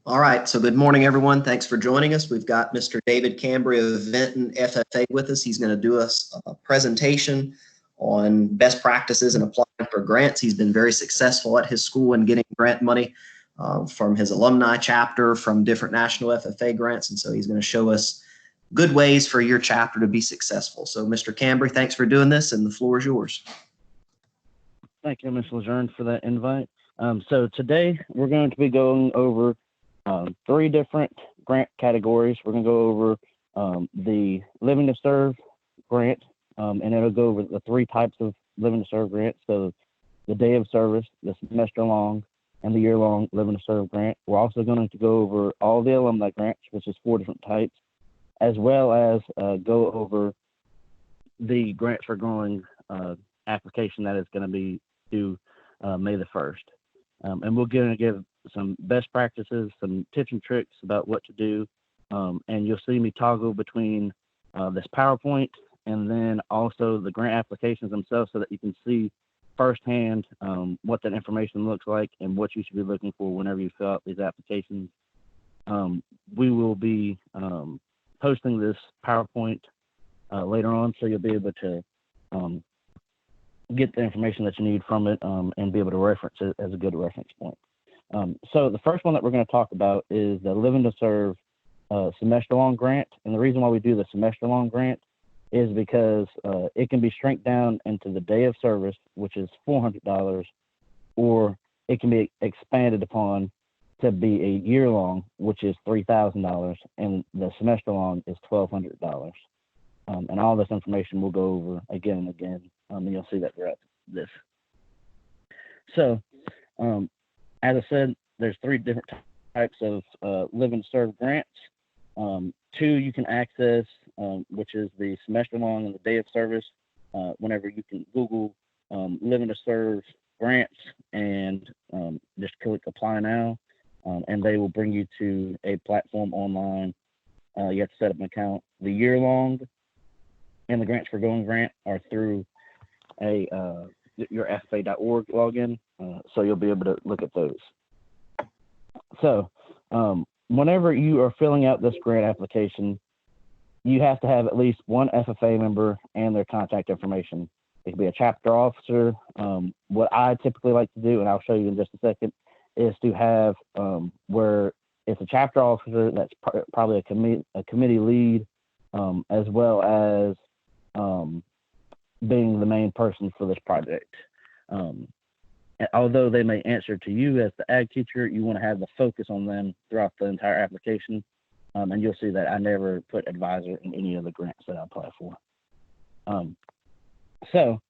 All right, so good morning, everyone. Thanks for joining us. We've got Mr. David Cambre of Vinton FFA with us. He's going to do us a presentation on best practices and applying for grants. He's been very successful at his school in getting grant money from his alumni chapter, from different national FFA grants, and so he's going to show us good ways for your chapter to be successful. So, Mr. Cambre, thanks for doing this, and the floor is yours. Thank you, Ms. Lejeune, for that invite. So today we're going to be going over three different grant categories. We're going to go over the Living to Serve grant, and it'll go over the three types of Living to Serve grants. So the day of service, the semester long, and the year long Living to Serve grant. We're also going to go over all the alumni grants, which is 4 different types, as well as go over the Grants for Growing application that is going to be due May the 1st. And we're going to give some best practices, some tips and tricks about what to do. And you'll see me toggle between this PowerPoint and then also the grant applications themselves so that you can see firsthand what that information looks like and what you should be looking for whenever you fill out these applications. We will be posting this PowerPoint later on, so you'll be able to get the information that you need from it and be able to reference it as a good reference point. So the first one that we're going to talk about is the Living to Serve semester-long grant. And the reason why we do the semester-long grant is because it can be shrunk down into the day of service, which is $400, or it can be expanded upon to be a year-long, which is $3,000, and the semester-long is $1,200. And all this information we'll go over again and again, and you'll see that throughout this. So, as I said, there's 3 different types of Living to Serve grants. 2 you can access, which is the semester long and the day of service. Whenever you can Google Living to Serve grants and just click apply now, and they will bring you to a platform online. You have to set up an account. The year long and the Grants for Going grant are through your FFA.org login, so you'll be able to look at those. So whenever you are filling out this grant application, you have to have at least one FFA member and their contact information. It could be a chapter officer. What I typically like to do, and I'll show you in just a second, is to have where it's a chapter officer that's probably a committee lead, as well as being the main person for this project. Although they may answer to you as the ag teacher, you want to have the focus on them throughout the entire application. And you'll see that I never put advisor in any of the grants that I apply for. So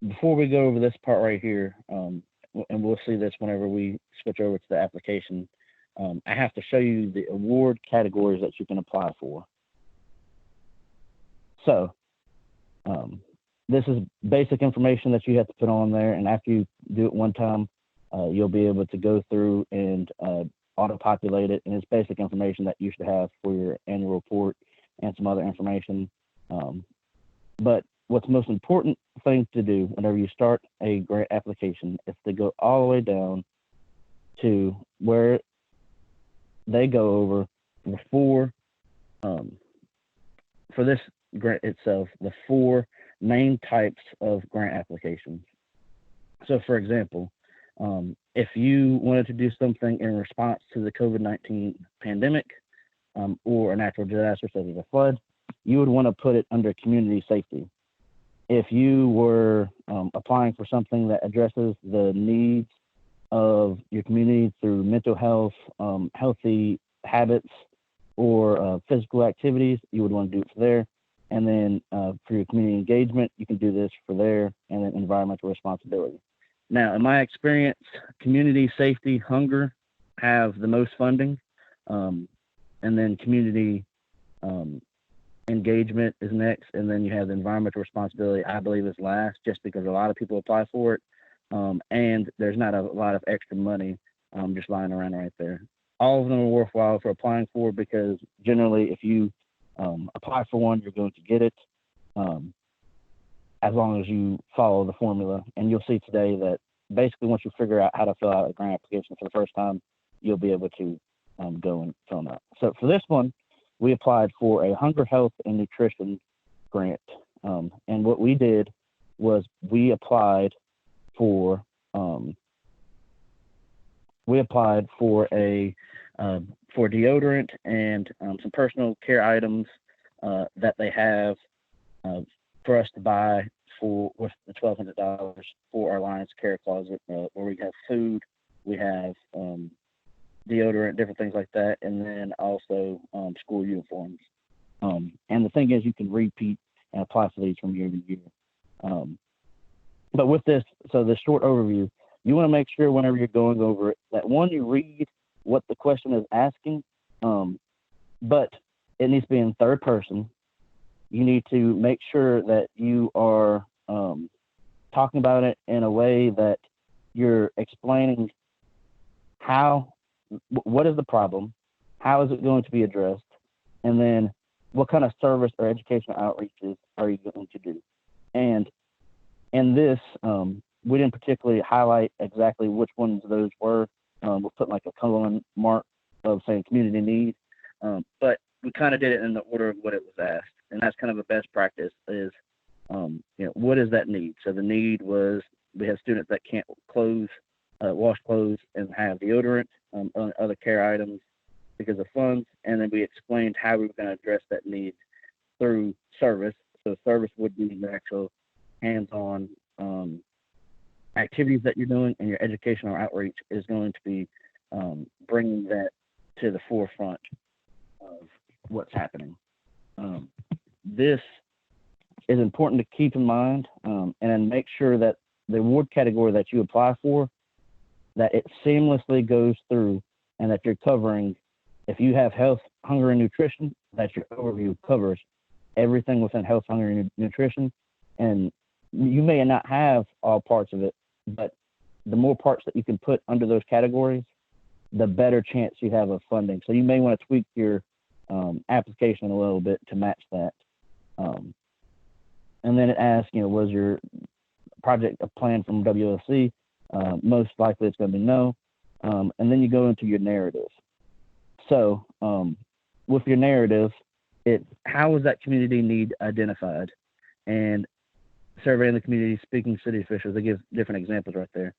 before we go over this part right here, and we'll see this whenever we switch over to the application, I have to show you the award categories that you can apply for. So this is basic information that you have to put on there, and after you do it one time, you'll be able to go through and auto-populate it, and it's basic information that you should have for your annual report and some other information. But what's the most important thing to do whenever you start a grant application is to go all the way down to where they go over the 4, for this grant itself, the 4 main types of grant applications. So for example, if you wanted to do something in response to the COVID-19 pandemic or a natural disaster such as a flood, you would want to put it under community safety. If you were applying for something that addresses the needs of your community through mental health, healthy habits, or physical activities, you would want to do it for there. And then for your community engagement, you can do this for there, and then environmental responsibility. Now, in my experience, community safety, hunger have the most funding, and then community engagement is next, and then you have the environmental responsibility, I believe, is last, just because a lot of people apply for it, and there's not a lot of extra money just lying around right there. All of them are worthwhile for applying for, because generally if you apply for one, you're going to get it, as long as you follow the formula. And you'll see today that basically once you figure out how to fill out a grant application for the first time, you'll be able to go and fill them out. So for this one, we applied for a hunger, health, and nutrition grant. And what we did was we applied for for deodorant and some personal care items that they have for us to buy with the $1,200 for our Lions Care Closet, where we have food, we have deodorant, different things like that, and then also school uniforms. And the thing is, you can repeat and apply for these from year to year. But with this, so the short overview, you want to make sure whenever you're going over it that, one, you read what the question is asking, but it needs to be in third person. You need to make sure that you are talking about it in a way that you're explaining what is the problem, how is it going to be addressed, and then what kind of service or educational outreaches are you going to do. And in this, we didn't particularly highlight exactly which ones those were. We're putting like a colon mark of saying community need, but we kind of did it in the order of what it was asked. And that's kind of a best practice is, what is that need? So the need was, we have students that can't wash clothes and have deodorant, other care items because of funds. And then we explained how we were going to address that need through service. So service would be the actual hands-on activities that you're doing, and your educational outreach is going to be bringing that to the forefront of what's happening. This is important to keep in mind, and make sure that the award category that you apply for, that it seamlessly goes through, and that you're covering, if you have health, hunger, and nutrition, that your overview covers everything within health, hunger, and nutrition. And you may not have all parts of it, but the more parts that you can put under those categories, the better chance you have of funding. So you may want to tweak your application a little bit to match that. And then it asks, was your project a plan from WLC? Most likely it's going to be no. And then you go into your narrative. So with your narrative, how was that community need identified? And surveying the community, speaking to city officials, they give different examples right there.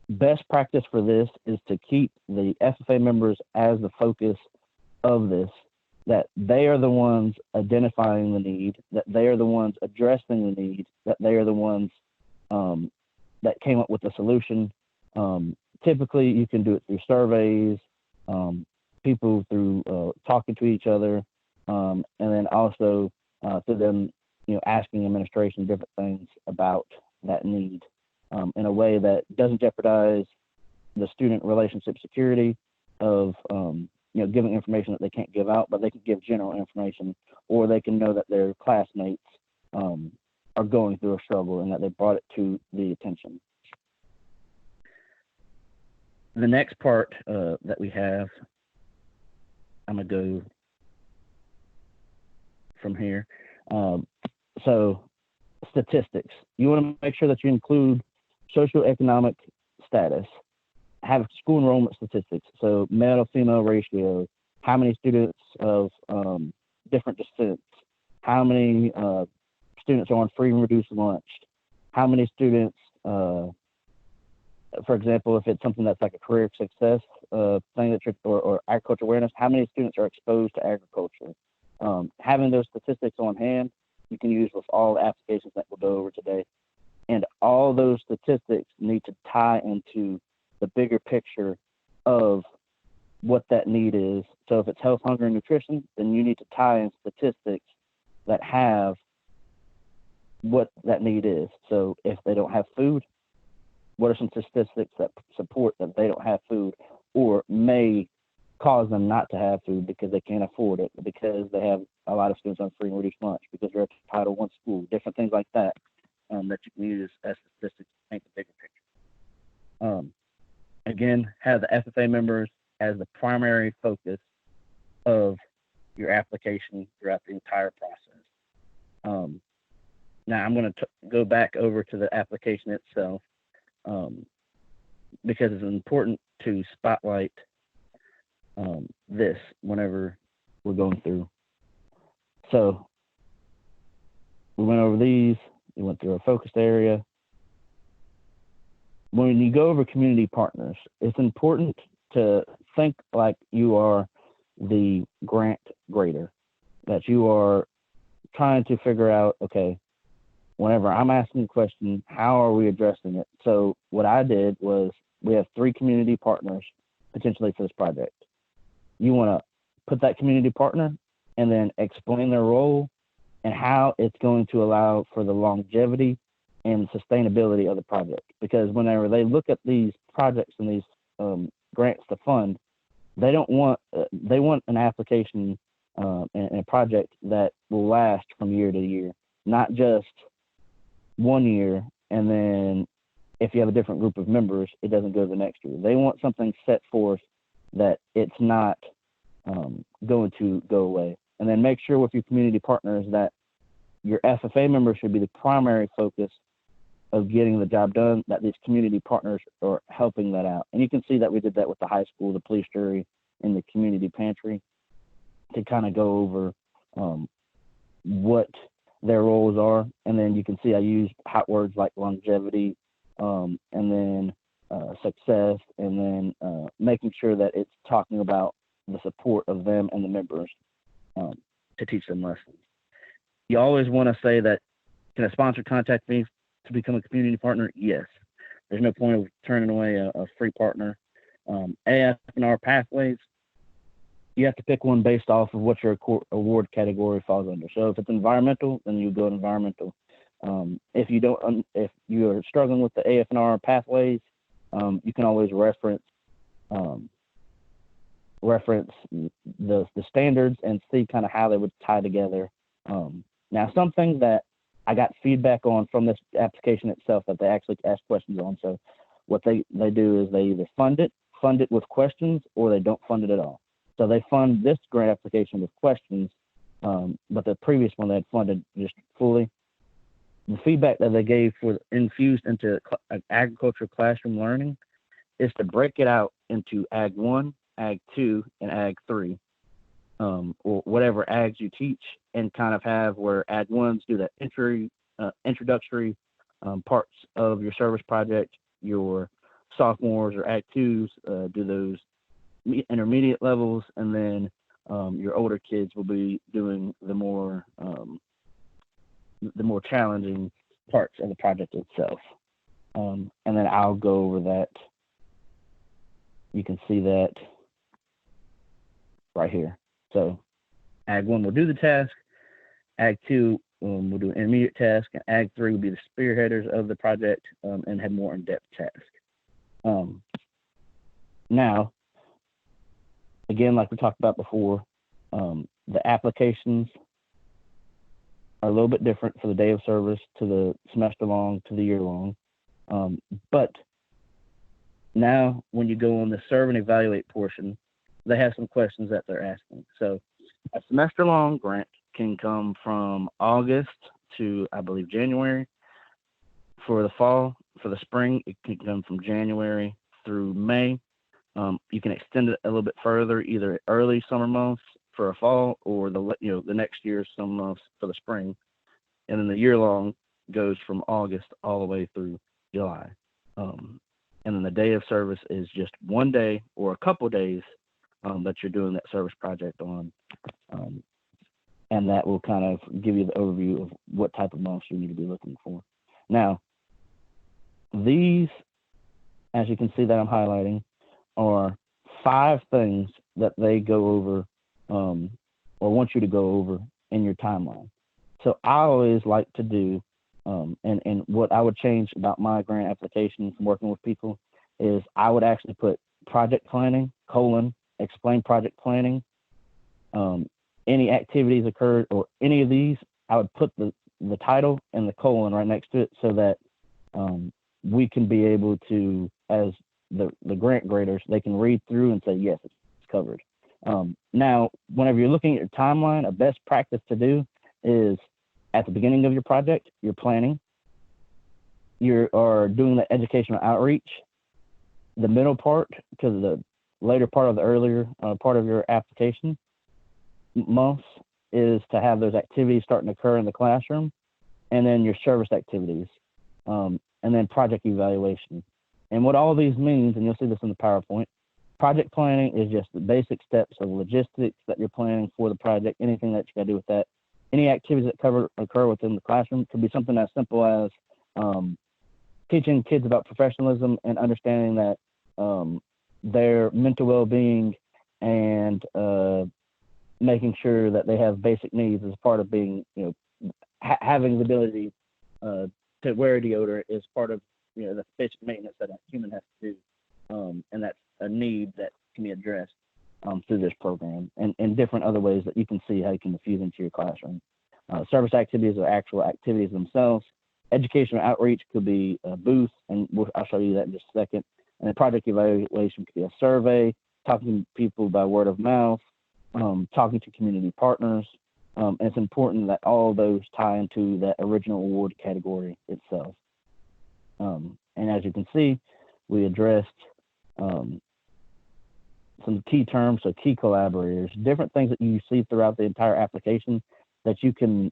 Best practice for this is to keep the FFA members as the focus of this, that they are the ones identifying the need, that they are the ones addressing the need, that they are the ones that came up with the solution. Typically, you can do it through surveys, people through talking to each other, and then also through them, asking administration different things about that need in a way that doesn't jeopardize the student relationship security of giving information that they can't give out, but they can give general information, or they can know that their classmates are going through a struggle and that they brought it to the attention. The next part that we have, I'm going to go from here. So statistics. You want to make sure that you include socioeconomic status, have school enrollment statistics. So male to female ratio, how many students of different descents, how many students are on free and reduced lunch, how many students, for example, if it's something that's like a career success thing that or agriculture awareness, how many students are exposed to agriculture? Having those statistics on hand, you can use with all the applications that we'll go over today. And all those statistics need to tie into the bigger picture of what that need is. So if it's health, hunger, and nutrition, then you need to tie in statistics that have what that need is. So if they don't have food, what are some statistics that support that they don't have food, or may cause them not to have food because they can't afford it, because they have a lot of students on free and reduced lunch, because they're at Title I school, different things like that, that you can use as statistics to paint the bigger picture. Again, have the FFA members as the primary focus of your application throughout the entire process. Now I'm going to go back over to the application itself. because it's important to spotlight this whenever we're going through. So we went over these. We went through our focused area. When you go over community partners, it's important to think like you are the grant grader, that you are trying to figure out, okay, whenever I'm asking a question, how are we addressing it? So what I did was, we have 3 community partners potentially for this project. You want to put that community partner and then explain their role and how it's going to allow for the longevity and sustainability of the project. Because whenever they look at these projects and these grants to fund, they want an application and a project that will last from year to year, not just 1 year and then if you have a different group of members, it doesn't go to the next year. They want something set forth that it's not going to go away. And then make sure with your community partners that your FFA members should be the primary focus of getting the job done, that these community partners are helping that out. And you can see that we did that with the high school, the police jury, and the community pantry to kind of go over what their roles are. And then you can see I used hot words like longevity, and then success, and then making sure that it's talking about the support of them and the members to teach them lessons. You always want to say that, can a sponsor contact me to become a community partner? Yes. There's no point of turning away a free partner. AF&R pathways, you have to pick one based off of what your award category falls under. So if it's environmental, then you go environmental. If you are struggling with the AF&R pathways, you can always reference the standards and see kind of how they would tie together. Now, something that I got feedback on from this application itself that they actually ask questions on. So what they do is they either fund it with questions, or they don't fund it at all. So they fund this grant application with questions, but the previous one they had funded just fully. The feedback that they gave for infused into agriculture classroom learning is to break it out into Ag 1, Ag 2, and Ag 3, or whatever Ags you teach, and kind of have where Ag 1s do the introductory parts of your service project, your sophomores or Ag 2s do those intermediate levels, and then your older kids will be doing the more challenging parts of the project itself. And then I'll go over that. You can see that right here. So Ag 1 will do the task, Ag 2 will do an intermediate task, and Ag 3 will be the spearheaders of the project and have more in-depth tasks. Now, again, like we talked about before, the applications are a little bit different for the day of service, to the semester long, to the year long. But now when you go on the serve and evaluate portion, they have some questions that they're asking. So a semester long grant can come from August to, I believe, January. For the fall, for the spring, it can come from January through May. You can extend it a little bit further, either early summer months for a fall, or the next year's summer months for the spring. And then the year long goes from August all the way through July. And then the day of service is just one day or a couple days that you're doing that service project on. And that will kind of give you the overview of what type of months you need to be looking for. Now, these, as you can see that I'm highlighting, are 5 things that they go over or want you to go over in your timeline. So I always like to do, and what I would change about my grant application from working with people is I would actually put project planning, explain project planning. Any activities occurred or any of these, I would put the title and the colon right next to it, so that we can be able to, as the grant graders, they can read through and say, yes, it's covered. Now, whenever you're looking at your timeline, a best practice to do is at the beginning of your project, you're planning, you are doing the educational outreach, the middle part to the later part of the earlier part of your application months is to have those activities starting to occur in the classroom, and then your service activities, and then project evaluation. And what all these means, and you'll see this in the PowerPoint, project planning is just the basic steps of logistics that you're planning for the project, anything that you got to do with that. Any activities that occur within the classroom could be something as simple as teaching kids about professionalism and understanding that their mental well-being and making sure that they have basic needs as part of being, having the ability to wear deodorant is part of, the basic maintenance that a human has to do. And that's a need that can be addressed through this program, and different other ways that you can see how you can diffuse into your classroom. Service activities are actual activities themselves. Educational outreach could be a booth, and I'll show you that in just a second. And then project evaluation could be a survey, talking to people by word of mouth, talking to community partners. And it's important that all of those tie into that original award category itself. And as you can see, we addressed some key terms, so key collaborators, different things that you see throughout the entire application that you can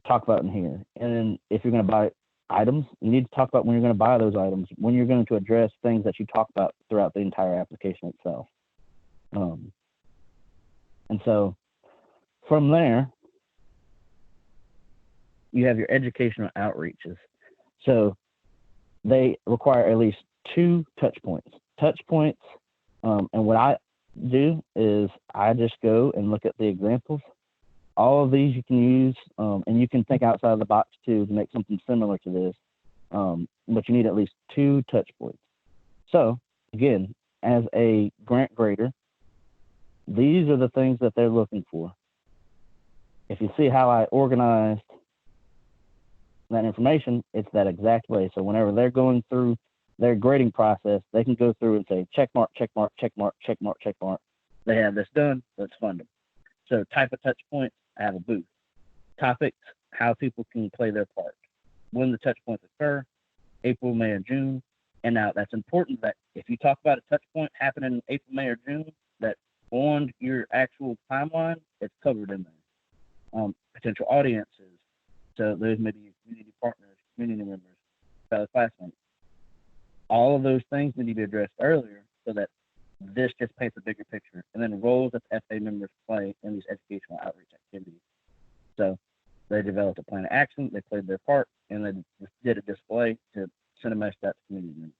talk about in here. And then if you're going to buy items, you need to talk about when you're going to buy those items, when you're going to address things that you talk about throughout the entire application itself. And so from there, you have your educational outreaches. So they require at least 2 touch points. And what I do is I just go and look at the examples. All of these you can use, and you can think outside of the box too to make something similar to this, but you need at least 2 touch points. So again, as a grant grader, these are the things that they're looking for. If you see how I organized that information, it's that exact way. So whenever they're going through their grading process, they can go through and say, check mark, check mark, check mark, check mark, check mark. They have this done, let's fund them. So type of touch points, I have a booth. Topics, how people can play their part. When the touch points occur, April, May, or June. And now that's important that if you talk about a touch point happening in April, May, or June, that on your actual timeline, it's covered in there. Potential audiences. So those may be community partners, community members, fellow classmates. All of those things need to be addressed earlier so that this just paints a bigger picture. And then roles that the FA members play in these educational outreach activities. So they developed a plan of action, they played their part, and they did a display to send a message out to community members.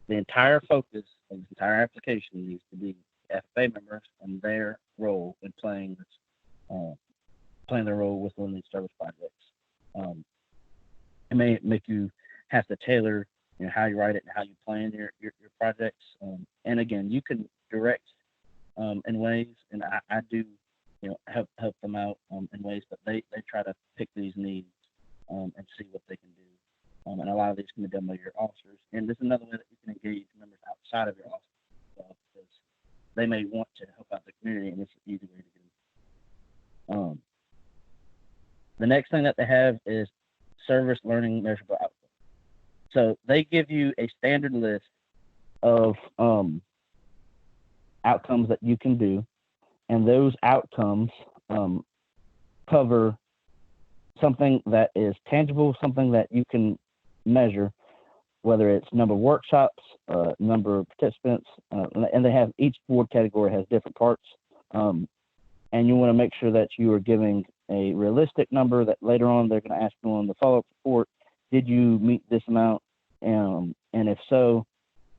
The entire focus of this entire application needs to be FA members and their role in playing their role within these service projects. It may make you have to tailor how you write it and how you plan your projects. And again, you can direct in ways, and I do help them out in ways, but they try to pick these needs and see what they can do. And a lot of these can be done by your officers. And this is another way that you can engage members outside of your office because they may want to help out the community, and it's an easy way to do. The next thing that they have is service learning measurable outcomes. So they give you a standard list of outcomes that you can do, and those outcomes cover something that is tangible, something that you can measure, whether it's number of workshops, number of participants, and they have each board category has different parts, and you want to make sure that you are giving a realistic number that later on they're going to ask you on the follow-up report, did you meet this amount? And if so,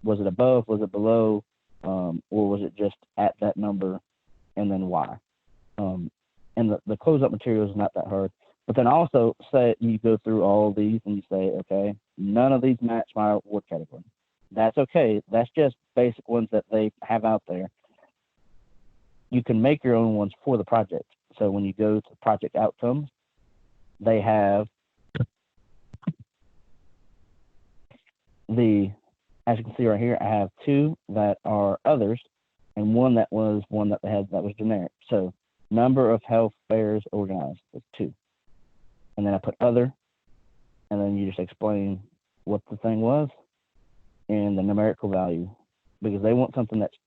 was it above, was it below, or was it just at that number, and then why? And the closeout material is not that hard. But then also say you go through all of these and you say, okay, none of these match my award category. That's okay. That's just basic ones that they have out there. You can make your own ones for the project. So when you go to project outcomes, they have as you can see right here, I have 2 that are others and one that they had that was generic. So number of health fairs organized was 2. And then I put other, and then you just explain what the thing was. in the numerical value, because they want something that's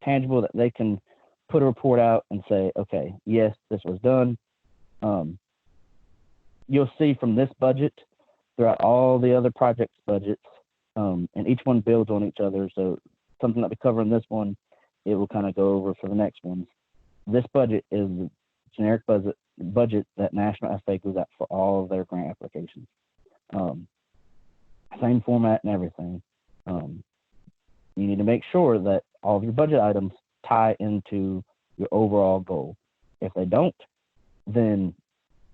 tangible, that they can put a report out and say, okay, yes, this was done. You'll see from this budget throughout all the other projects budgets, and each one builds on each other. So something that we cover in this one, it will kind of go over for the next ones. This budget is the generic budget that National FA goes out for all of their grant applications. Same format and everything. You need to make sure that all of your budget items tie into your overall goal. If they don't, then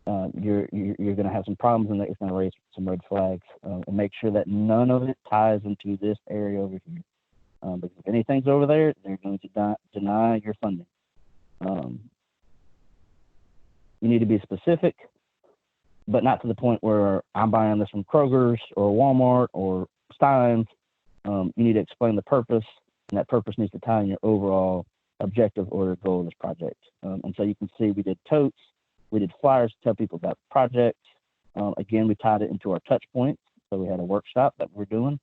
you're going to have some problems, and that you're going to raise some red flags, and make sure that none of it ties into this area over here. Because if anything's over there, they're going to deny your funding. You need to be specific, but not to the point where I'm buying this from Kroger's or Walmart or Stein's. You need to explain the purpose, and that purpose needs to tie in your overall objective or goal of this project. And so you can see we did totes, we did flyers to tell people about the project. Again, we tied it into our touch points. So we had a workshop that we're doing.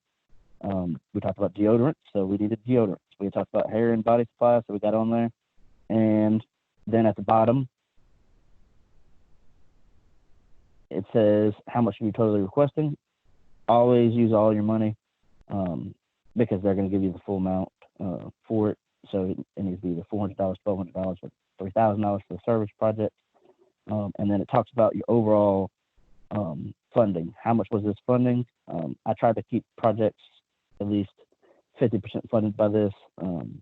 We talked about deodorants, so we needed deodorants. We talked about hair and body supplies, so we got on there. And then at the bottom, it says how much you're totally requesting. Always use all your money, because they're going to give you the full amount for it. So it needs to be the $400, $1,200, or $3,000 for the service project. And then it talks about your overall funding. How much was this funding? I tried to keep projects at least 50% funded by this when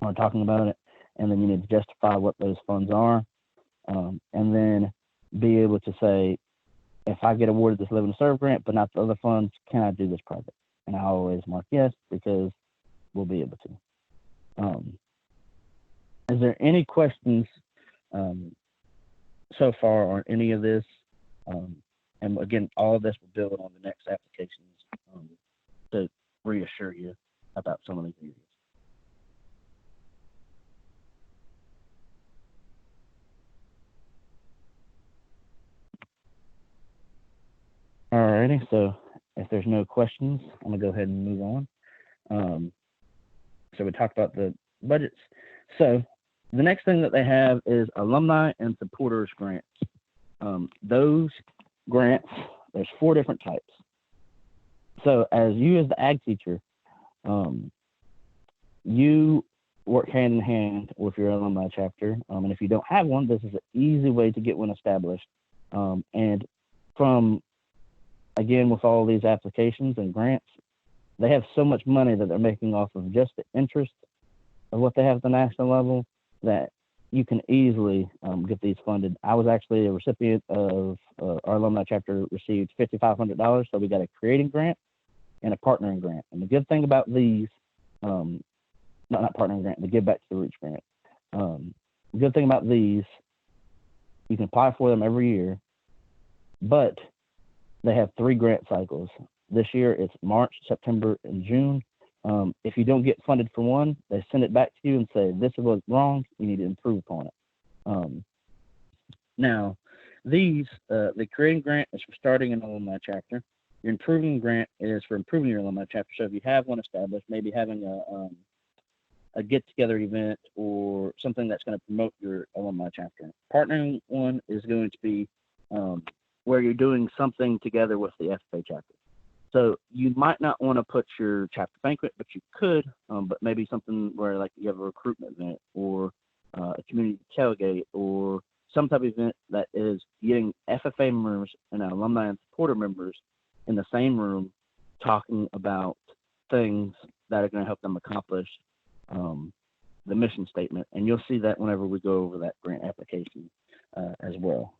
I'm talking about it. And then you need to justify what those funds are. And then be able to say, if I get awarded this Live and Serve grant, but not the other funds, can I do this project? And I always mark yes, because we'll be able to. Is there any questions so far on any of this? And again, all of this will build on the next applications to reassure you about some of these areas. Alrighty, so if there's no questions, I'm gonna go ahead and move on. So we talked about the budgets. So the next thing that they have is alumni and supporters grants. Those grants, there's 4 different types. So as the ag teacher, you work hand in hand with your alumni chapter. And if you don't have one, this is an easy way to get one established. And again, with all these applications and grants, they have so much money that they're making off of just the interest of what they have at the national level that you can easily get these funded. I was actually a recipient of our alumni chapter received $5,500. So we got a creating grant and a partnering grant. And the good thing about these, not partnering grant, the Give Back to the Roots grant. The good thing about these, you can apply for them every year, but they have 3 grant cycles. This year it's March, September, and June. If you don't get funded for one, they send it back to you and say, this is what's wrong, you need to improve upon it. Now, the creating grant is for starting an alumni chapter. Your improving grant is for improving your alumni chapter. So if you have one established, maybe having a get-together event or something that's going to promote your alumni chapter. Partnering one is going to be where you're doing something together with the FFA chapter. So you might not want to put your chapter banquet, but you could, but maybe something where like you have a recruitment event or a community tailgate or some type of event that is getting FFA members and alumni and supporter members in the same room talking about things that are going to help them accomplish the mission statement. And you'll see that whenever we go over that grant application as well.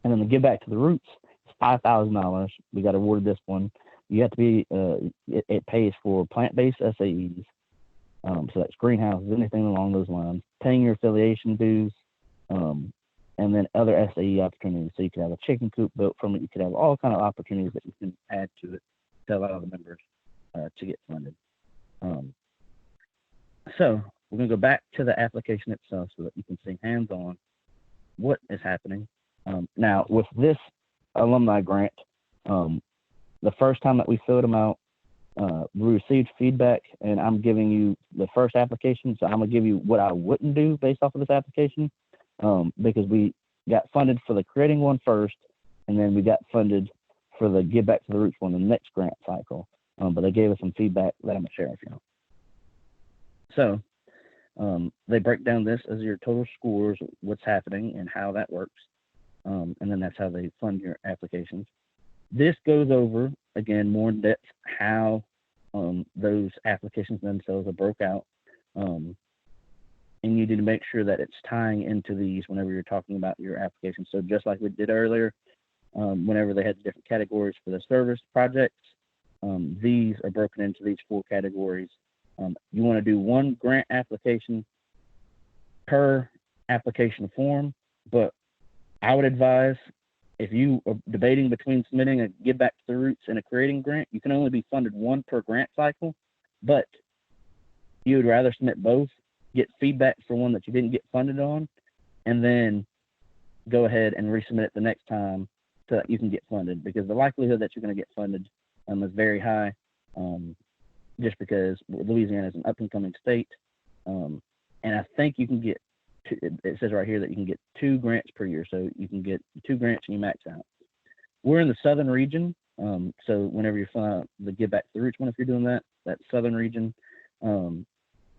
And then the Give Back to the Roots, it's $5,000. We got awarded this one. You have to be, it pays for plant-based SAEs. So that's greenhouses, anything along those lines, paying your affiliation dues, and then other SAE opportunities. So you could have a chicken coop built from it. You could have all kind of opportunities that you can add to it to allow the members to get funded. So we're going to go back to the application itself so that you can see hands-on what is happening. Now, with this alumni grant, the first time that we filled them out, we received feedback, and I'm giving you the first application. So I'm gonna give you what I wouldn't do based off of this application, because we got funded for the creating one first, and then we got funded for the Give Back to the Roots one, the next grant cycle. But they gave us some feedback that I'm gonna share with you. So they break down this as your total scores, what's happening, and how that works, and then that's how they fund your applications. This goes over, again, more in depth how those applications themselves are broke out. And you need to make sure that it's tying into these whenever you're talking about your application. So just like we did earlier, whenever they had the different categories for the service projects, these are broken into these 4 categories. You want to do 1 grant application per application form, but I would advise, if you are debating between submitting a Give Back to the Roots and a creating grant, you can only be funded 1 per grant cycle, but you would rather submit both, get feedback for one that you didn't get funded on, and then go ahead and resubmit it the next time so that you can get funded, because the likelihood that you're going to get funded is very high, just because Louisiana is an up-and-coming state, and I think you can get, it says right here that you can get 2 grants per year, so you can get 2 grants and you max out. We're in the southern region, so whenever you fill out the Give Back to the Roots one, if you're doing that southern region, and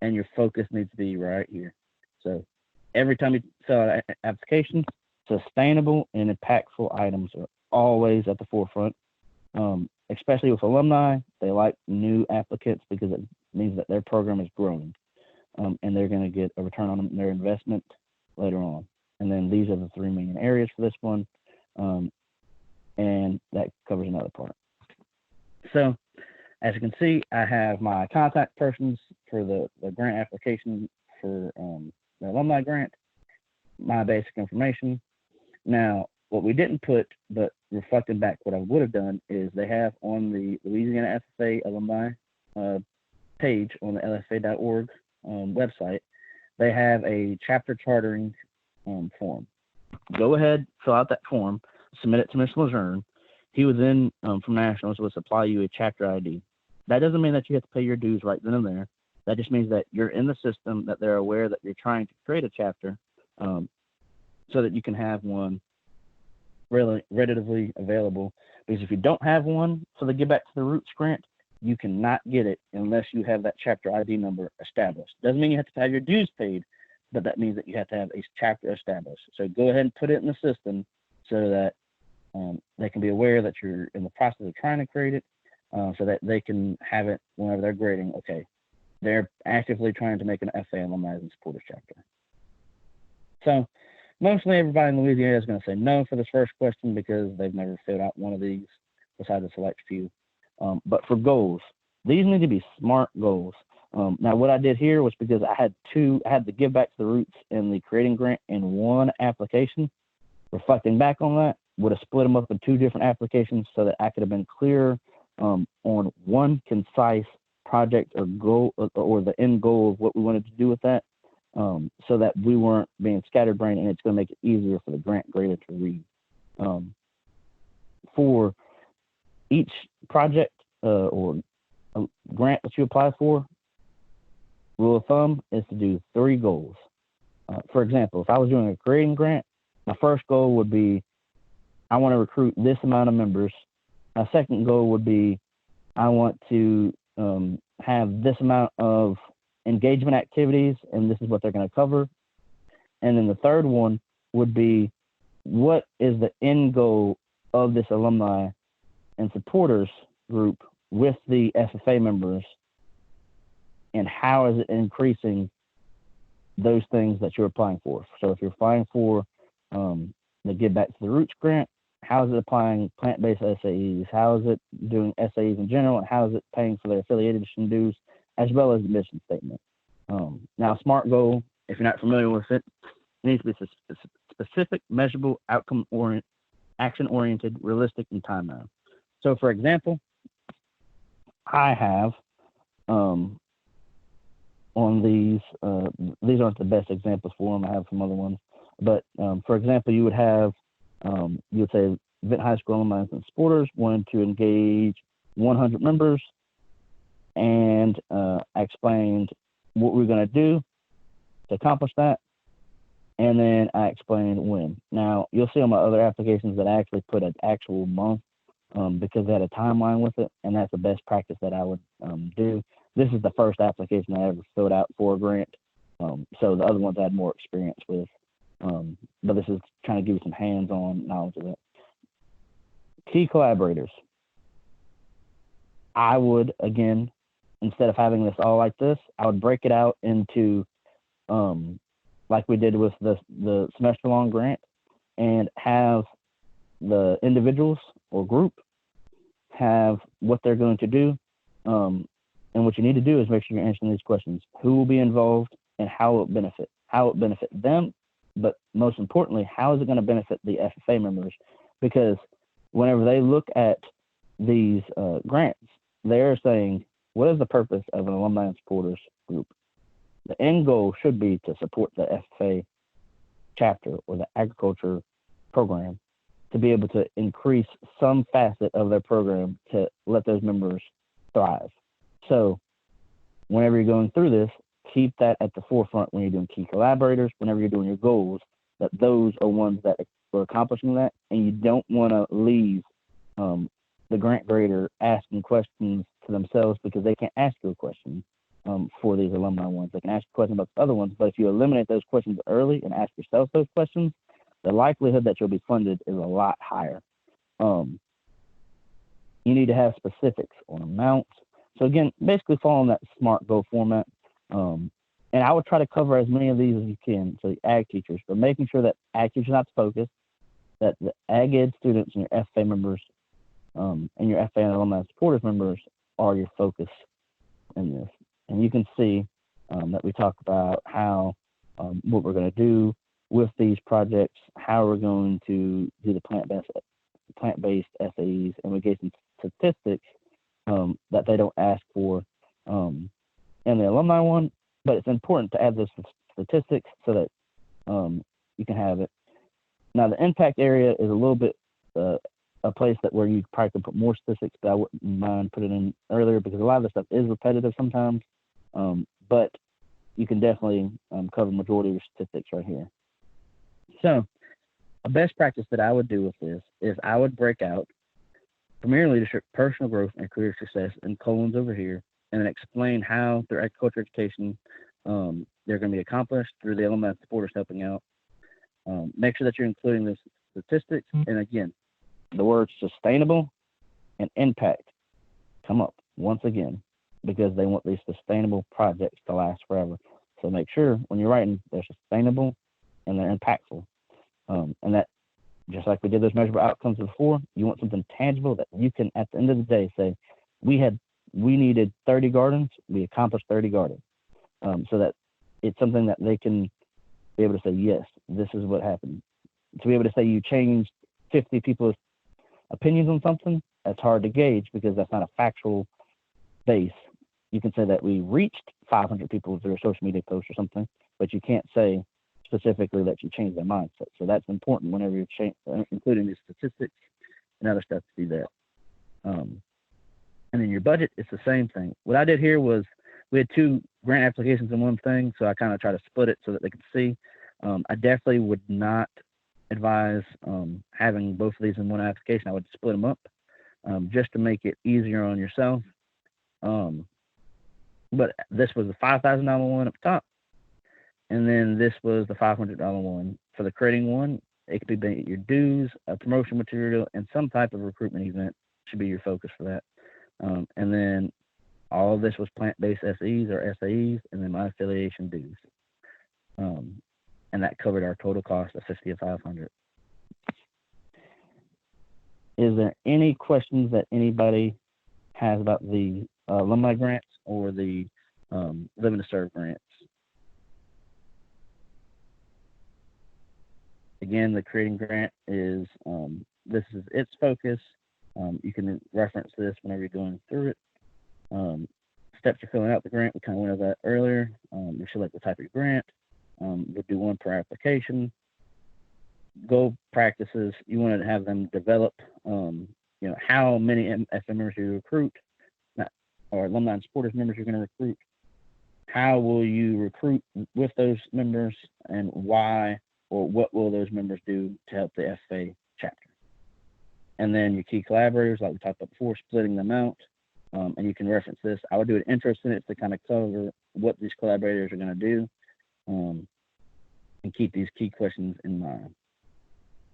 your focus needs to be right here. So every time you fill out an application, sustainable and impactful items are always at the forefront, especially with alumni. They like new applicants because it means that their program is growing. And they're going to get a return on their investment later on. And then these are the 3 main areas for this one, and that covers another part. So as you can see, I have my contact persons for the grant application for the alumni grant, my basic information. Now, what we didn't put, but reflecting back what I would have done, is they have on the Louisiana FFA alumni page on the lfa.org website, they have a chapter chartering form. Go ahead, fill out that form, submit it to Mr. Lejeune. He would then, from Nationals, would supply you a chapter ID. That doesn't mean that you have to pay your dues right then and there. That just means that you're in the system, that they're aware that you're trying to create a chapter, so that you can have one really readily available. Because if you don't have one for the Give Back to the Roots grant, you cannot get it unless you have that chapter ID number established. Doesn't mean you have to have your dues paid, but that means that you have to have a chapter established. So go ahead and put it in the system so that they can be aware that you're in the process of trying to create it, so that they can have it whenever they're grading. Okay, they're actively trying to make an FA Alumni and Supporters chapter. So mostly everybody in Louisiana is going to say no for this first question because they've never filled out one of these besides a select few. But for goals, these need to be SMART goals. Now, what I did here was because I had the Give Back to the Roots and the Creating Grant in one application. Reflecting back on that, would have split them up in 2 different applications so that I could have been clear on one concise project or goal, or the end goal of what we wanted to do with that, so that we weren't being scatterbrained, and it's going to make it easier for the grant grader to read. For each project or a grant that you apply for, rule of thumb is to do 3 goals. For example, if I was doing a creating grant, my first goal would be, I want to recruit this amount of members. My second goal would be, I want to have this amount of engagement activities, and this is what they're going to cover. And then the third one would be, what is the end goal of this alumni and supporters group with the FFA members, and how is it increasing those things that you're applying for? So if you're applying for the Give Back to the Roots grant, how is it applying plant-based SAEs? How is it doing SAEs in general? And how is it paying for their affiliation dues, as well as the mission statement? Now, SMART goal, if you're not familiar with it, needs to be specific, measurable, outcome-oriented, action-oriented, realistic, and time-bound. So, for example, I have on these aren't the best examples for them. I have some other ones. But, for example, you would have, you would say, Vinton High School alumni and supporters wanted to engage 100 members and I explained what we're going to do to accomplish that, and then I explained when. Now, you'll see on my other applications that I actually put an actual month because they had a timeline with it, and that's the best practice that I would do. This is the first application I ever filled out for a grant, so the other ones I had more experience with, but this is trying to give you some hands-on knowledge of it. Key collaborators. I would, again, instead of having this all like this, I would break it out into, like we did with the semester-long grant, and have the individuals or group have what they're going to do. And what you need to do is make sure you're answering these questions. Who will be involved and how it benefit? How it benefit them, but most importantly, how is it going to benefit the FFA members? Because whenever they look at these grants, they're saying, what is the purpose of an alumni and supporters group? The end goal should be to support the FFA chapter or the agriculture program to be able to increase some facet of their program to let those members thrive. So whenever you're going through this, keep that at the forefront when you're doing key collaborators, whenever you're doing your goals, that those are ones that are accomplishing that, and you don't want to leave the grant grader asking questions to themselves because they can't ask you a question for these alumni ones. They can ask you questions about the other ones, but if you eliminate those questions early and ask yourself those questions, the likelihood that you'll be funded is a lot higher. You need to have specifics on amounts. So again, basically following that SMART goal format. And I would try to cover as many of these as you can, so the ag teachers, but making sure that ag teachers are not the focus, that the ag ed students and your FFA members and your FFA and alumni supporters members are your focus in this. And you can see that we talk about how, what we're going to do with these projects, how we're going to do the plant-based SAEs, and we gave some statistics that they don't ask for in the alumni one, but it's important to add those statistics so that you can have it. Now, the impact area is a little bit a place that where you probably could put more statistics, but I wouldn't mind putting it in earlier because a lot of the stuff is repetitive sometimes, but you can definitely cover the majority of your statistics right here. So a best practice that I would do with this is I would break out Premier Leadership, Personal Growth, and Career Success in colons over here, and then explain how their agriculture education they're going to be accomplished through the alumni supporters helping out. Make sure that you're including the statistics, and again, the words sustainable and impact come up once again because they want these sustainable projects to last forever. So make sure when you're writing, they're sustainable and they're impactful. And that, just like we did those measurable outcomes before, you want something tangible that you can, at the end of the day, say, we needed 30 gardens, we accomplished 30 gardens. So that it's something that they can be able to say, yes, this is what happened. To be able to say you changed 50 people's opinions on something, that's hard to gauge because that's not a factual base. You can say that we reached 500 people through a social media post or something, but you can't say specifically that you changed their mindset. So that's important whenever you're including these statistics and other stuff to do that. And then your budget is the same thing. What I did here was we had 2 grant applications in one thing, so I kind of try to split it so that they could see. I definitely would not advise having both of these in one application. I would split them up just to make it easier on yourself. But this was the $5,000 one up top, and then this was the $500 one. For the creating one, it could be your dues, a promotion material, and some type of recruitment event should be your focus for that. And then all of this was plant-based SEs or SAEs, and then my affiliation dues. And that covered our total cost of $50 to $500. Is there any questions that anybody has about the alumni grants or the Living to Serve grants? Again, the creating grant is, this is its focus. You can reference this whenever you're going through it. Steps for filling out the grant, we kind of went over that earlier. You select the type of grant. We'll do one per application. Goal practices, you want to have them develop, how many FM members you recruit. Now, or alumni and supporters members you're going to recruit. How will you recruit with those members, and why or what will those members do to help the FFA chapter? And then your key collaborators, like we talked about before, splitting them out. And you can reference this. I would do an intro sentence to kind of cover what these collaborators are going to do, and keep these key questions in mind.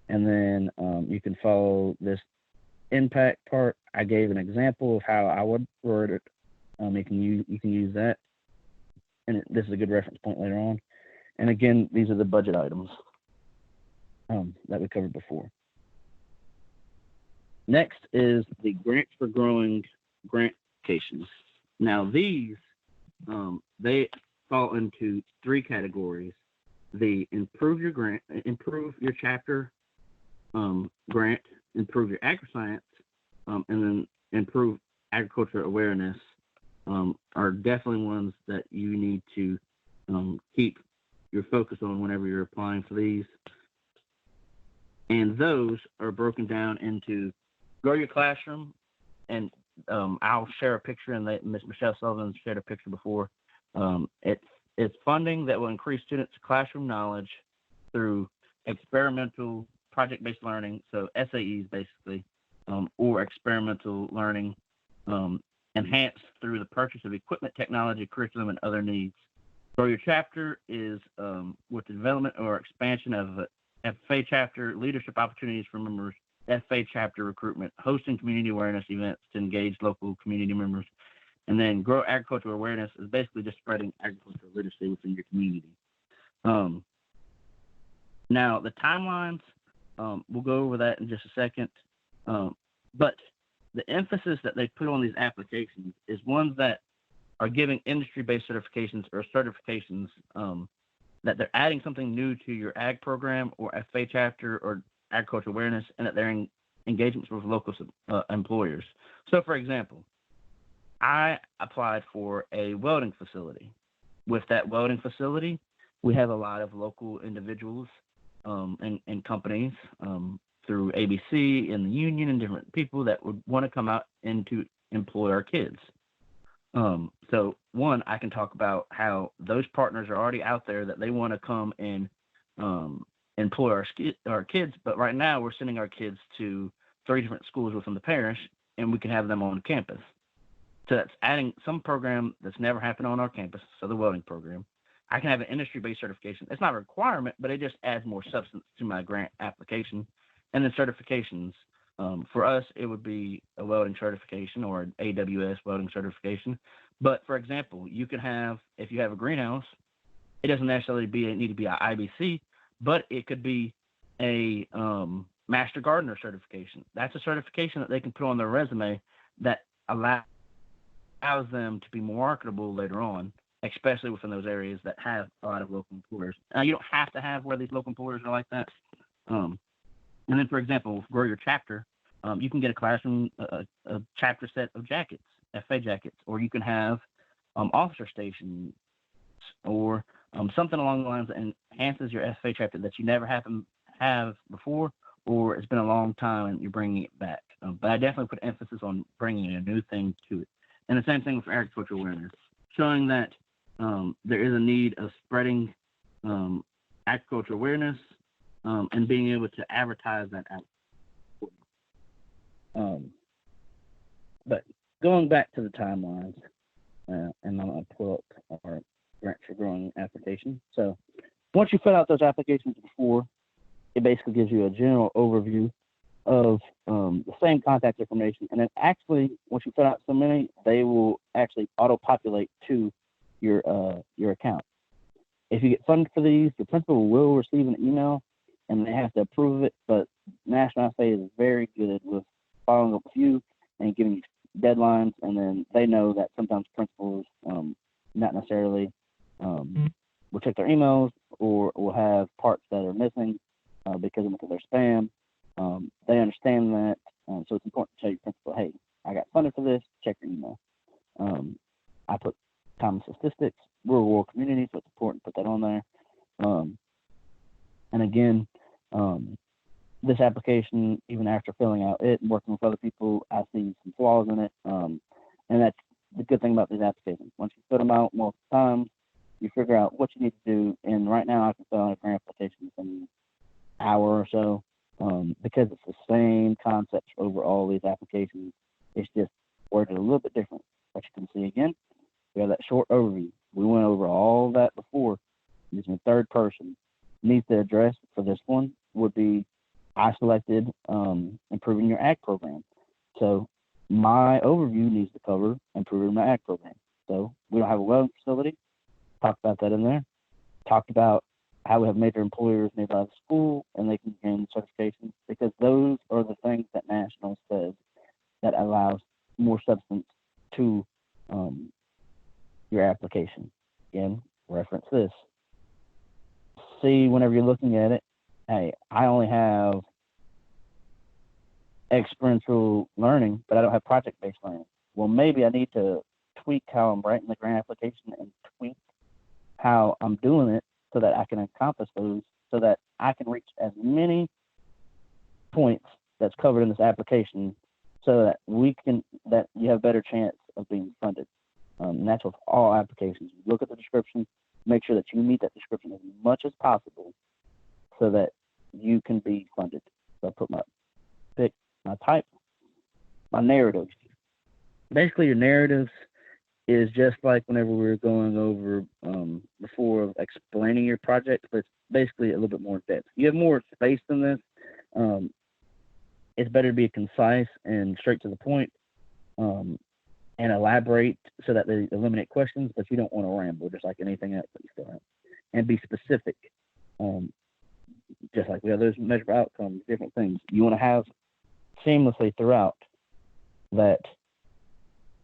And then you can follow this impact part. I gave an example of how I would word it. You can use that, and this is a good reference point later on. And again, these are the budget items that we covered before. Next is the Grants for Growing grant applications. Now these, they fall into three categories: the improve your chapter grant, improve your agri-science, and then improve agriculture awareness, are definitely ones that you need to keep your focus on whenever you're applying for these. And those are broken down into Grow Your Classroom, and I'll share a picture, and Ms. Michelle Sullivan shared a picture before. It's funding that will increase students' classroom knowledge through experimental project-based learning, so SAEs basically, or experimental learning, enhanced through the purchase of equipment, technology, curriculum, and other needs. Grow Your Chapter is with the development or expansion of FFA chapter, leadership opportunities for members, FFA chapter recruitment, hosting community awareness events to engage local community members. And then Grow Agricultural Awareness is basically just spreading agricultural literacy within your community. Now, the timelines, we'll go over that in just a second. But the emphasis that they put on these applications is ones that are giving industry-based certifications or certifications, that they're adding something new to your ag program or FFA chapter or agricultural awareness, and that they're in engagements with local employers. So, for example, I applied for a welding facility. With that welding facility, we have a lot of local individuals and companies through ABC and the union and different people that would want to come out and to employ our kids. So one, I can talk about how those partners are already out there that they want to come and employ our kids, but right now we're sending our kids to 3 different schools within the parish, and we can have them on campus. So that's adding some program that's never happened on our campus, so the welding program. I can have an industry-based certification. It's not a requirement, but it just adds more substance to my grant application. And then certifications. For us, it would be a welding certification or an AWS welding certification. But for example, you can have, if you have a greenhouse, it doesn't necessarily need to be an IBC, but it could be a Master Gardener certification. That's a certification that they can put on their resume that allows them to be more marketable later on, especially within those areas that have a lot of local employers. Now, you don't have to have where these local employers are like that. And then, for example, Grow Your Chapter, you can get a classroom, a chapter set of jackets, FA jackets, or you can have officer stations, or something along the lines that enhances your FA chapter that you never have before, or it's been a long time and you're bringing it back. But I definitely put emphasis on bringing a new thing to it. And the same thing with agricultural awareness, showing that there is a need of spreading agricultural awareness, and being able to advertise that out. But going back to the timelines, and I'm going to pull up our Grant for Growing application. So once you fill out those applications before, it basically gives you a general overview of the same contact information. And then actually, once you fill out so many, they will actually auto-populate to your account. If you get funded for these, the principal will receive an email, and they have to approve it, but National FA is very good with following up with you and giving you deadlines, and then they know that sometimes principals not necessarily will check their emails or will have parts that are missing because of their spam. They understand that, so it's important to tell your principal, hey, I got funded for this, check your email. I put common statistics, we're a rural community, so it's important to put that on there. And again, this application, even after filling out it and working with other people, I see some flaws in it. And that's the good thing about these applications. Once you fill them out multiple times, you figure out what you need to do. And right now, I can fill out a grant application in an hour or so, because it's the same concepts over all these applications. It's just worded a little bit different. But you can see again, we have that short overview. We went over all that before using the third person. Needs to address for this one would be I selected improving your ag program. So my overview needs to cover improving my ag program. So we don't have a welding facility. Talked about that in there. Talked about how we have major employers nearby the school and they can gain certifications, because those are the things that National says that allows more substance to your application. Again, reference this. See, whenever you're looking at it, hey, I only have experiential learning, but I don't have project-based learning. Well, maybe I need to tweak how I'm writing the grant application and tweak how I'm doing it so that I can accomplish those, so that I can reach as many points that's covered in this application, so that that you have a better chance of being funded. And that's with all applications. You look at the description, make sure that you meet that description as much as possible so that you can be funded. So I put my pick, my type, my narratives. Basically, your narratives is just like whenever we were going over before of explaining your project, but it's basically a little bit more in depth. You have more space than this. It's better to be concise and straight to the point, and elaborate so that they eliminate questions, but you don't want to ramble just like anything else that you still have. And be specific, just like we have those measurable outcomes, different things. You want to have seamlessly throughout that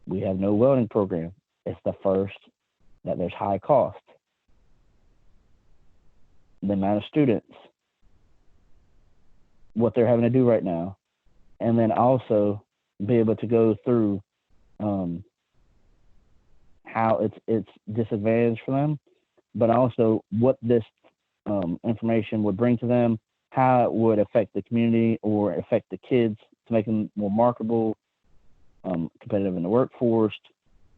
we have no welding program. It's the first, that there's high cost, the amount of students, what they're having to do right now, and then also be able to go through how it's disadvantage for them, but also what this information would bring to them, how it would affect the community or affect the kids to make them more marketable, competitive in the workforce,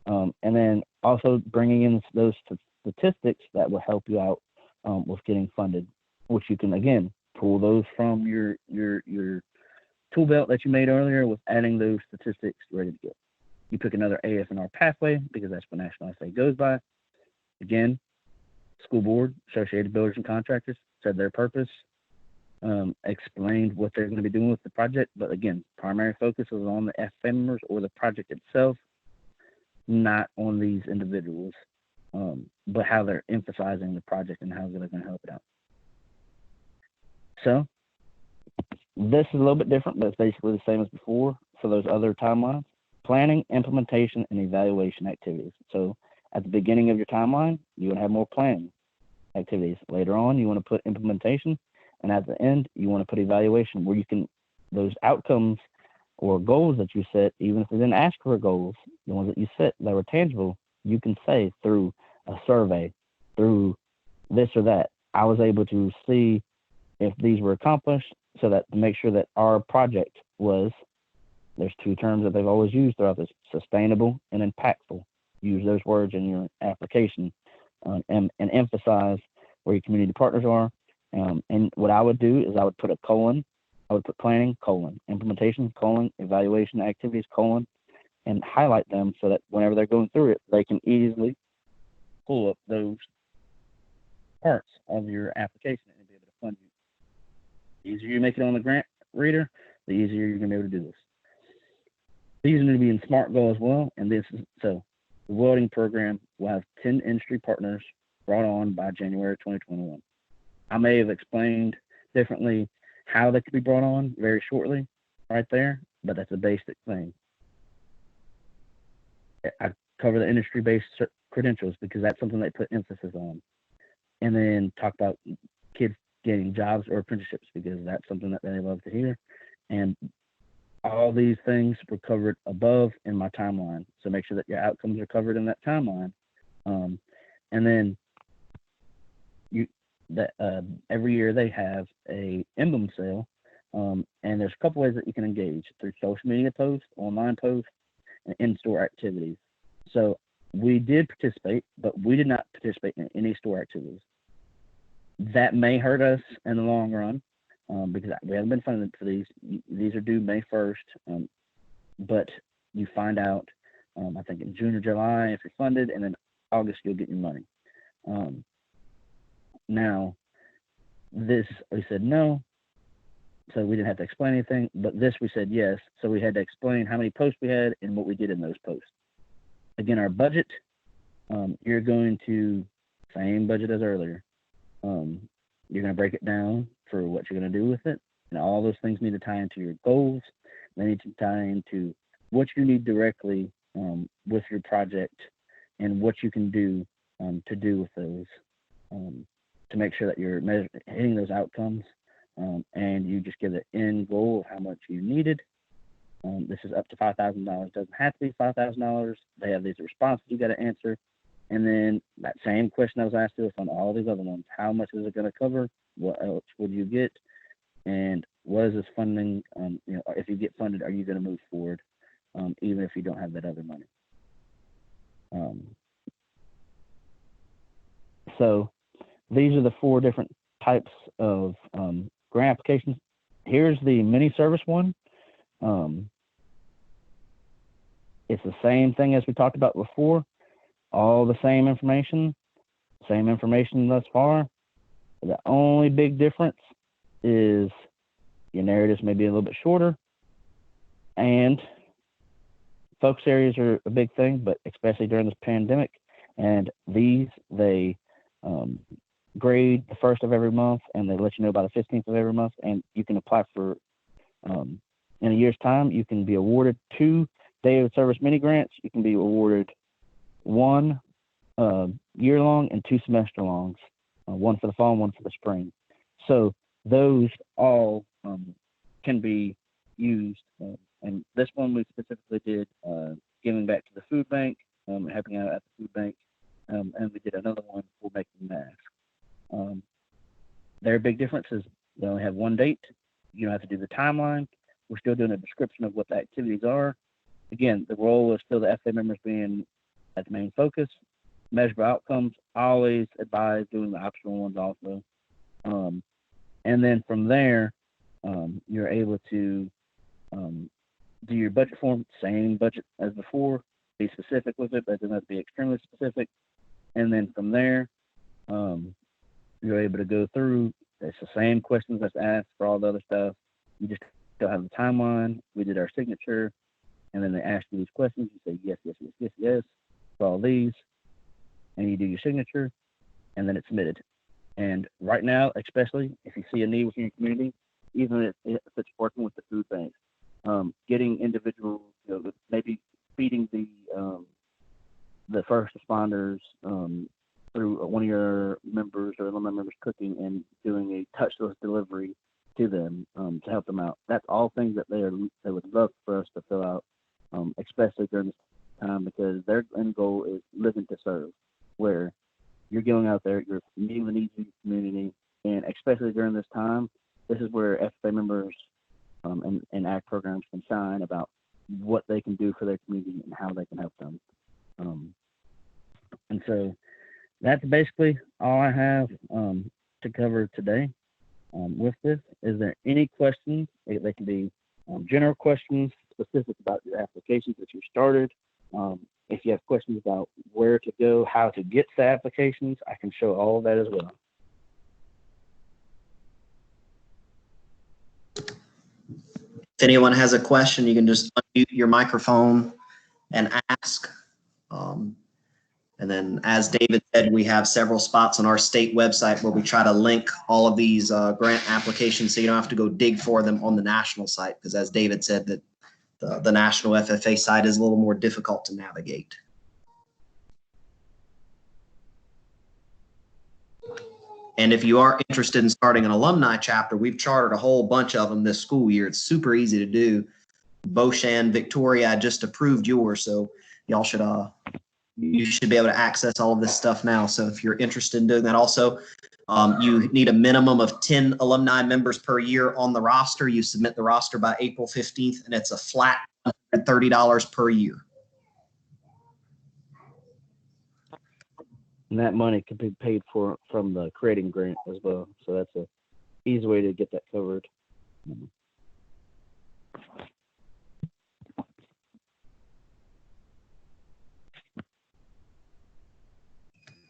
and then also bringing in those statistics that will help you out with getting funded, which you can again pull those from your tool belt that you made earlier with adding those statistics ready to go. You pick another AF&R pathway because that's what National SA goes by. Again, school board, Associated Builders and Contractors said their purpose, explained what they're going to be doing with the project. But again, primary focus is on the FFA members or the project itself, not on these individuals, but how they're emphasizing the project and how they're going to help it out. So this is a little bit different, but it's basically the same as before for those other timelines. Planning, implementation, and evaluation activities. So at the beginning of your timeline, you want to have more planning activities. Later on, you want to put implementation. And at the end, you want to put evaluation, where you can, those outcomes or goals that you set, even if they didn't ask for goals, the ones that you set that were tangible, you can say through a survey, through this or that, I was able to see if these were accomplished, so that to make sure that our project was, there's two terms that they've always used throughout this, sustainable and impactful. Use those words in your application, and emphasize where your community partners are. And what I would do is I would put a colon. I would put planning, colon, implementation, colon, evaluation activities, colon, and highlight them so that whenever they're going through it, they can easily pull up those parts of your application and be able to fund you. The easier you make it on the grant reader, the easier you're going to be able to do this. These are going to be in SMART goal as well. And this is, so the welding program will have 10 industry partners brought on by January 2021. I may have explained differently how they could be brought on very shortly right there, but that's a basic thing. I cover the industry-based credentials because that's something they put emphasis on. And then talk about kids getting jobs or apprenticeships because that's something that they love to hear. And all these things were covered above in my timeline. So make sure that your outcomes are covered in that timeline. And then every year they have a emblem sale. And there's a couple ways that you can engage through social media posts, online posts, and in-store activities. So we did participate, but we did not participate in any store activities. That may hurt us in the long run because we haven't been funded for these. These are due May 1st, but you find out, I think in June or July if you're funded, and then August you'll get your money. Now, this we said no, so we didn't have to explain anything, but this we said yes, so we had to explain how many posts we had and what we did in those posts. Again, our budget, you're going to, same budget as earlier. You're going to break it down for what you're going to do with it, and all those things need to tie into your goals. They need to tie into what you need directly with your project and what you can do to do with those to make sure that you're hitting those outcomes, and you just give the end goal of how much you needed. This is up to $5,000. It doesn't have to be $5,000. They have these responses you got to answer. And then that same question I was asked us on all these other ones: how much is it going to cover? What else would you get? And what is this funding? If you get funded, are you going to move forward, even if you don't have that other money? So these are the 4 different types of grant applications. Here's the mini service one. It's the same thing as we talked about before. All the same information thus far. The only big difference is your narratives may be a little bit shorter, and focus areas are a big thing, but especially during this pandemic. And these, they grade the 1st of every month, and they let you know by the 15th of every month, and you can apply for, in a year's time, you can be awarded 2 day of service mini grants. You can be awarded 1 year-long and 2 semester-longs, 1 for the fall and 1 for the spring. So those all can be used. And this one we specifically did giving back to the food bank, helping out at the food bank, and we did another one for making masks. Their big difference is they only have 1 date. You don't have to do the timeline. We're still doing a description of what the activities are. Again, the role is still the FA members being at the main focus. Measurable outcomes, always advise doing the optional ones also. And then from there, you're able to do your budget form, same budget as before, be specific with it, but it doesn't have to be extremely specific. And then from there, you're able to go through, it's the same questions that's asked for all the other stuff. You just still have the timeline. We did our signature, and then they ask you these questions. You say yes, yes, yes, yes, yes for all these, and you do your signature, and then it's submitted. And right now, especially if you see a need within your community, even if it's working with the food bank, getting individuals, maybe feeding the first responders through one of your members or alumni members cooking and doing a touchless delivery to them to help them out. That's all things that they would love for us to fill out, especially during this time, because their end goal is living to serve, where you're going out there, you're meeting the needs of your community, and especially during this time, this is where FFA members and ACT programs can shine about what they can do for their community and how they can help them. And so that's basically all I have to cover today with this. Is there any questions? They can be general questions specific about your applications that you started. If you have questions about where to go, how to get to applications, I can show all of that as well. If anyone has a question, you can just unmute your microphone and ask. And then, as David said, we have several spots on our state website where we try to link all of these grant applications so you don't have to go dig for them on the national site, because as David said, that the national FFA site is a little more difficult to navigate. And if you are interested in starting an alumni chapter, we've chartered a whole bunch of them this school year. It's super easy to do. Boshan, Victoria, I just approved yours, so y'all should you should be able to access all of this stuff now. So if you're interested in doing that, also you need a minimum of 10 alumni members per year on the roster. You submit the roster by April 15th, and it's a flat $130 per year. And that money can be paid for from the creating grant as well. So that's a easy way to get that covered.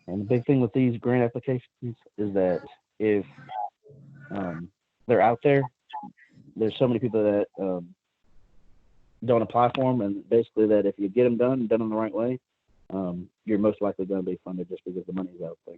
And the big thing with these grant applications is that if they're out there, there's so many people that don't apply for them, and basically that if you get them done in the right way, you're most likely going to be funded just because the money's out there.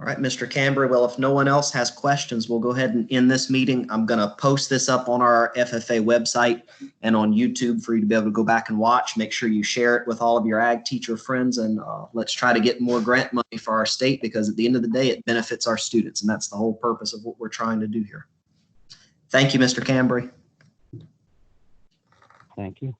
All right, Mr. Cambre. Well, if no one else has questions, we'll go ahead and end this meeting. I'm going to post this up on our FFA website and on YouTube for you to be able to go back and watch. Make sure you share it with all of your ag teacher friends, and let's try to get more grant money for our state, because at the end of the day, it benefits our students, and that's the whole purpose of what we're trying to do here. Thank you, Mr. Cambre. Thank you.